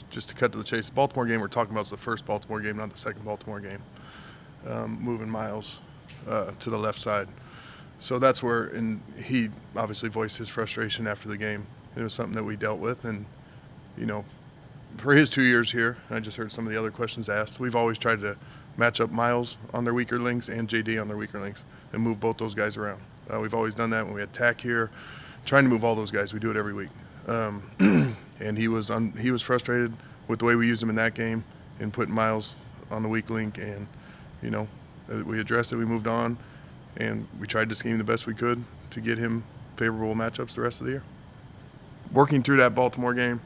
just to cut to the chase, the Baltimore game we're talking about is the first Baltimore game, not the second Baltimore game. Moving Myles to the left side. So that's where, and he obviously voiced his frustration after the game. It was something that we dealt with, and, you know, for his 2 years here, I just heard some of the other questions asked, we've always tried to match up Myles on their weaker links and JD on their weaker links and move both those guys around. We've always done that when we had Tack here, trying to move all those guys. We do it every week. And he was frustrated with the way we used him in that game and putting Myles on the weak link, and, you know, we addressed it, we moved on, and we tried to scheme the best we could to get him favorable matchups the rest of the year. Working through that Baltimore game,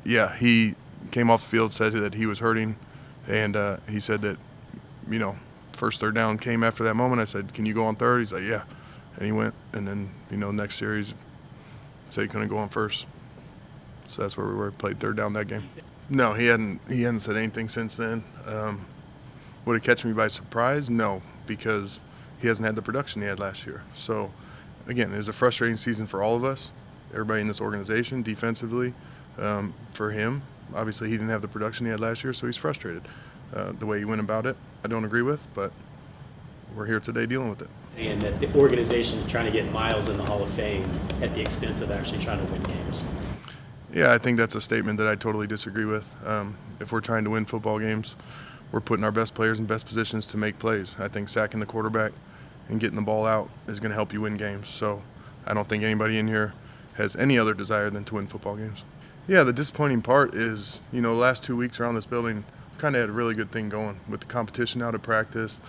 he came off the field, said that he was hurting, and he said that, you know, first third down came after that moment. I said, can you go on third? He's like, yeah. And he went, and then, you know, next series, said he couldn't go on first. So that's where we were, played third down that game. No, he hadn't said anything since then. Would it catch me by surprise? No, because he hasn't had the production he had last year. So, again, it was a frustrating season for all of us, everybody in this organization, defensively. For him, obviously he didn't have the production he had last year, so he's frustrated. The way he went about it, I don't agree with, but we're here today dealing with it. And that the organization is trying to get Myles in the Hall of Fame at the expense of actually trying to win games. Yeah, I think that's a statement that I totally disagree with. If we're trying to win football games, we're putting our best players in best positions to make plays. I think sacking the quarterback and getting the ball out is going to help you win games. So I don't think anybody in here has any other desire than to win football games. Yeah, the disappointing part is, you know, the last 2 weeks around this building, we've kind of had a really good thing going with the competition out at practice.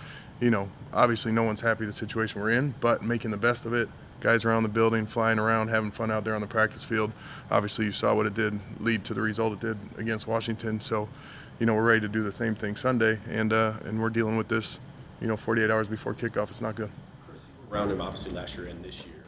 You know, obviously no one's happy with the situation we're in, but making the best of it. Guys around the building, flying around, having fun out there on the practice field. Obviously you saw what it did lead to the result it did against Washington. So, you know, we're ready to do the same thing Sunday, and we're dealing with this, you know, 48 hours before kickoff. It's not good. Chris, you were around him obviously last year and this year.